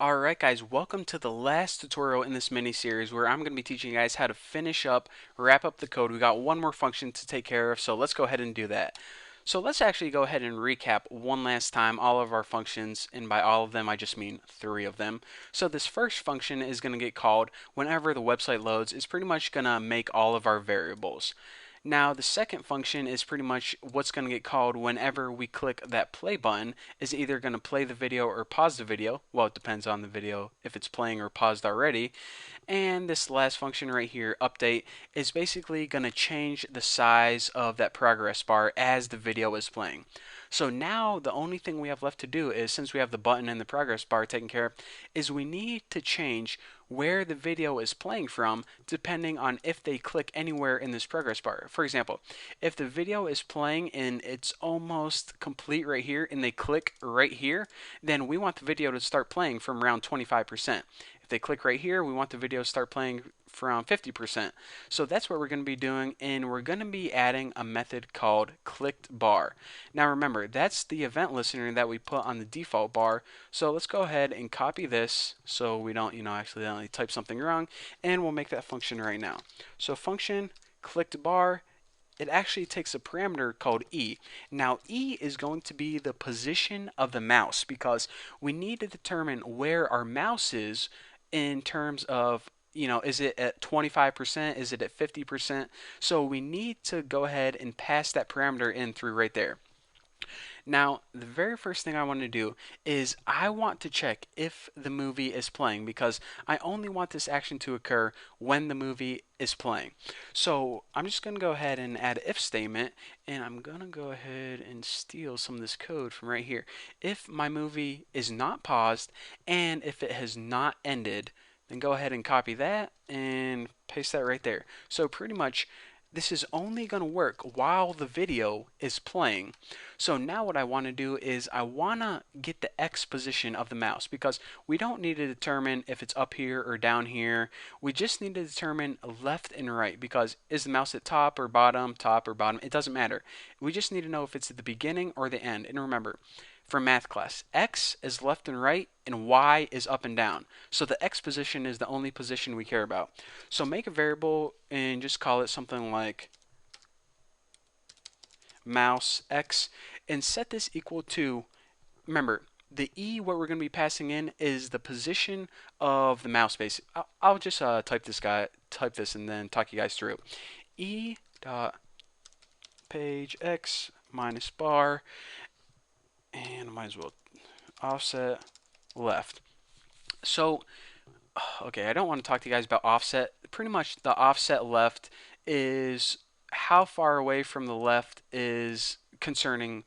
Alright guys, welcome to the last tutorial in this mini series where I'm going to be teaching you guys how to wrap up the code. We got one more function to take care of, so let's go ahead and do that. So let's actually go ahead and recap one last time all of our functions, and by all of them I just mean 3 of them. So this first function is going to get called whenever the website loads. It's pretty much going to make all of our variables. Now the second function is pretty much what's going to get called whenever we click that play button. Is either going to play the video or pause the video. Well, it depends on the video if it's playing or paused already. And this last function right here, update, is basically going to change the size of that progress bar as the video is playing. So now the only thing we have left to do is, since we have the button and the progress bar taken care of, is we need to change where the video is playing from depending on if they click anywhere in this progress bar. For example, if the video is playing and it's almost complete right here and they click right here, then we want the video to start playing from around 25%. If they click right here, we want the video to start playing from 50%. So that's what we're going to be doing, and we're going to be adding a method called clicked bar. Now remember, that's the event listener that we put on the default bar. So let's go ahead and copy this so we don't, accidentally type something wrong, and we'll make that function right now. So function clicked bar, it actually takes a parameter called E. Now E is going to be the position of the mouse because we need to determine where our mouse is in terms of, is it at 25%? Is it at 50%? So we need to go ahead and pass that parameter in through right there. Now, the very first thing I want to do is I want to check if the movie is playing because I only want this action to occur when the movie is playing. So I'm just going to go ahead and add an if statement, and I'm going to go ahead and steal some of this code from right here. If my movie is not paused and if it has not ended, then go ahead and copy that and paste that right there. So pretty much this is only going to work while the video is playing. So now what I want to do is I want to get the X position of the mouse because we don't need to determine if it's up here or down here. We just need to determine left and right because is the mouse at top or bottom, it doesn't matter. We just need to know if it's at the beginning or the end. And remember, for math class, X is left and right and Y is up and down. So the X position is the only position we care about. So make a variable and just call it something like mouse X and set this equal to, remember, the E, what we're going to be passing in is the position of the mouse base. I'll just type this and then talk you guys through. E dot page X minus bar, and I might as well offset left. So, okay, I don't want to talk to you guys about offset. Pretty much the offset left is how far away from the left is concerning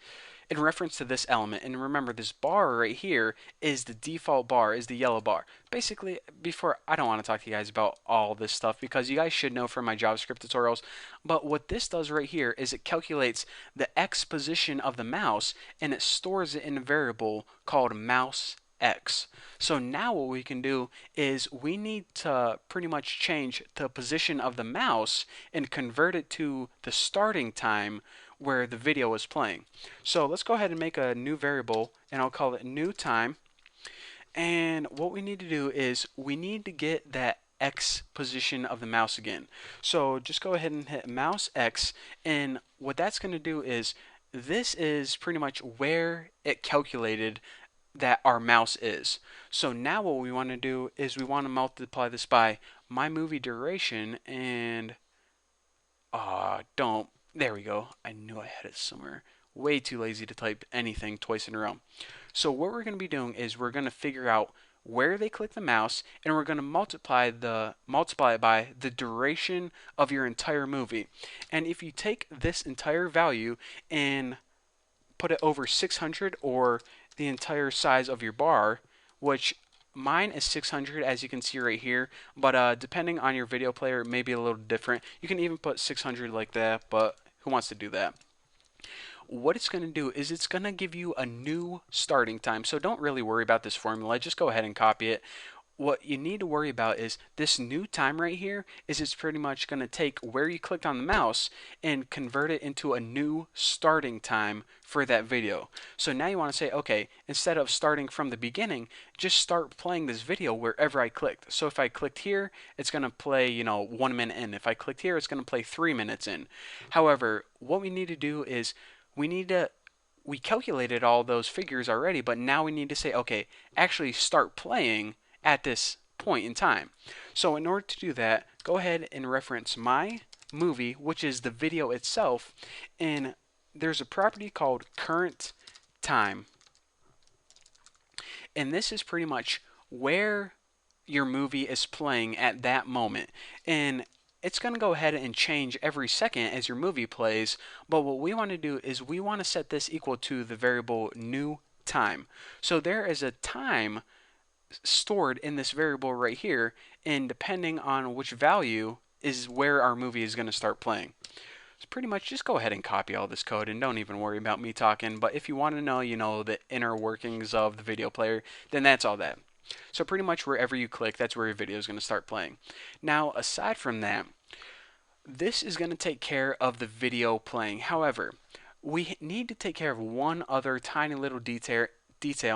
in reference to this element. And remember, this bar right here is the default bar, is the yellow bar. Basically, I don't want to talk to you guys about all this stuff because you guys should know from my JavaScript tutorials, but what this does right here is it calculates the X position of the mouse and it stores it in a variable called mouse X. So now what we can do is we need to pretty much change the position of the mouse and convert it to the starting time where the video is playing. So let's go ahead and make a new variable and I'll call it new time. And what we need to do is we need to get that X position of the mouse again. So just go ahead and hit mouse X, and what that's going to do is this is pretty much where it calculated that our mouse is. So now what we want to do is we want to multiply this by my movie duration and there we go. I knew I had it somewhere. Way too lazy to type anything twice in a row. So what we're going to be doing is we're going to figure out where they click the mouse and we're going to multiply it by the duration of your entire movie. And if you take this entire value and put it over 600 or the entire size of your bar, which mine is 600 as you can see right here, but depending on your video player it may be a little different. You can even put 600 like that, but who wants to do that? What it's going to do is it's going to give you a new starting time. So don't really worry about this formula. Just go ahead and copy it. what you need to worry about is this new time right here is it's pretty much going to take where you clicked on the mouse and convert it into a new starting time for that video. So now you want to say, okay, instead of starting from the beginning, just start playing this video wherever I clicked. So if I clicked here, it's going to play, 1 minute in. If I clicked here, it's going to play 3 minutes in. However, what we need to do is we calculated all those figures already, but now we need to say, okay, actually start playing at this point in time. So in order to do that, go ahead and reference my movie, which is the video itself, and there's a property called current time. And this is pretty much where your movie is playing at that moment. And it's going to go ahead and change every second as your movie plays, but what we want to do is we want to set this equal to the variable new time. So there is a time stored in this variable right here, and depending on which value is where our movie is going to start playing. So pretty much just go ahead and copy all this code and don't even worry about me talking, but if you want to know, the inner workings of the video player, then that's all that. So pretty much wherever you click, that's where your video is going to start playing. Now, aside from that, this is going to take care of the video playing. However, we need to take care of one other tiny little detail,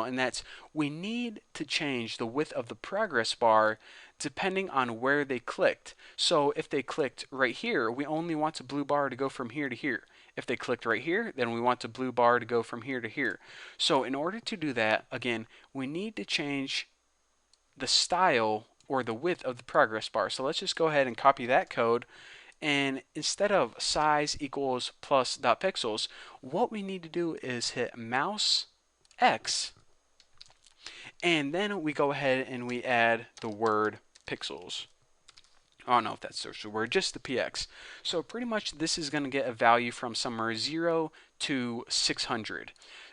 and that's we need to change the width of the progress bar depending on where they clicked. So if they clicked right here, we only want the blue bar to go from here to here. If they clicked right here, then we want the blue bar to go from here to here. So in order to do that, again, we need to change the style or the width of the progress bar. So let's just go ahead and copy that code, and instead of size equals plus dot pixels, what we need to do is hit mouse X, and then we go ahead and we add the word pixels. I don't know if that's the word, just the px. So pretty much this is going to get a value from somewhere 0 to 600.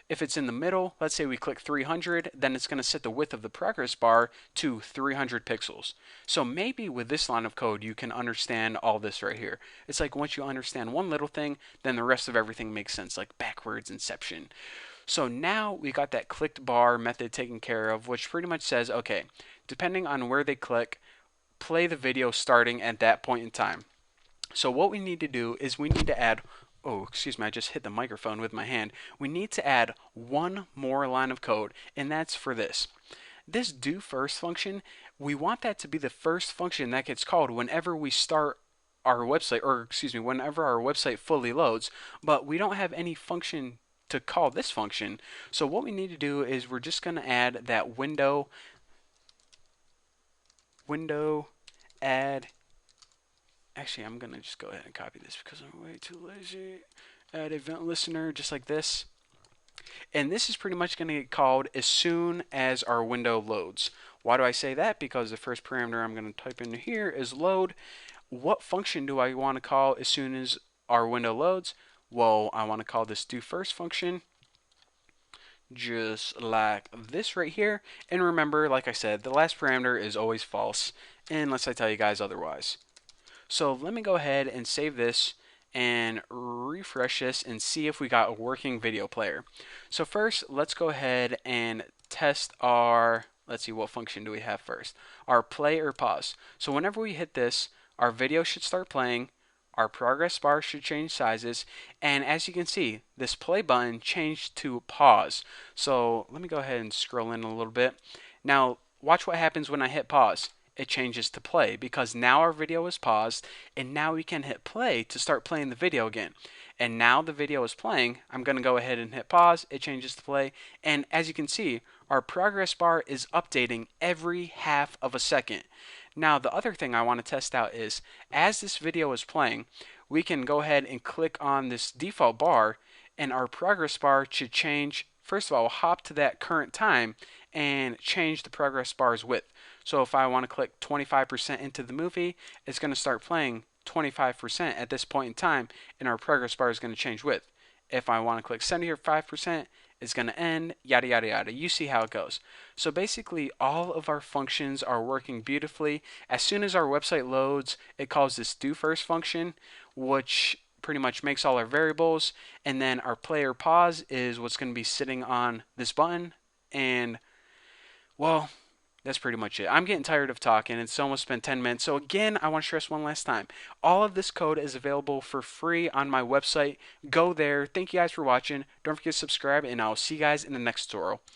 If it's in the middle, let's say we click 300, then it's going to set the width of the progress bar to 300 pixels. So maybe with this line of code, you can understand all this right here. It's like once you understand one little thing, then the rest of everything makes sense, like backwards inception. So now we got that clicked bar method taken care of, which pretty much says, okay, depending on where they click, play the video starting at that point in time. So what we need to do is we need to add, oh, excuse me, I just hit the microphone with my hand. We need to add one more line of code, and that's for this. This do first function, we want that to be the first function that gets called whenever we start our website, or excuse me, whenever our website fully loads, but we don't have any function to call this function. So what we need to do is we're just going to add that window add. Actually, I'm going to just go ahead and copy this because I'm way too lazy. Add event listener, just like this. And this is pretty much going to get called as soon as our window loads. Why do I say that? Because the first parameter I'm going to type in here is load. What function do I want to call as soon as our window loads? Well, I want to call this do first function, just like this right here. And remember, like I said, the last parameter is always false, unless I tell you guys otherwise. So let me go ahead and save this and refresh this and see if we got a working video player. So first, let's go ahead and test our, let's see, what function do we have first? Our play or pause. So whenever we hit this, our video should start playing, our progress bar should change sizes, and as you can see, this play button changed to pause. So let me go ahead and scroll in a little bit. Now, watch what happens when I hit pause. It changes to play because now our video is paused, and now we can hit play to start playing the video again. And now the video is playing. I'm going to go ahead and hit pause. It changes to play, and as you can see, our progress bar is updating every half of a second. Now, the other thing I want to test out is, as this video is playing, we can go ahead and click on this default bar, and our progress bar should change. First of all, we'll hop to that current time and change the progress bar's width. So if I want to click 25% into the movie, it's going to start playing 25% at this point in time, and our progress bar is going to change width. If I want to click 75%, it's going to end, yada yada yada. You see how it goes. So basically all of our functions are working beautifully. As soon as our website loads, it calls this do first function, which pretty much makes all our variables, and then our play or pause is what's going to be sitting on this button. And well, That's pretty much it. I'm getting tired of talking. It's almost been 10 minutes. So again, I want to stress one last time. All of this code is available for free on my website. Go there. Thank you guys for watching. Don't forget to subscribe, and I'll see you guys in the next tutorial.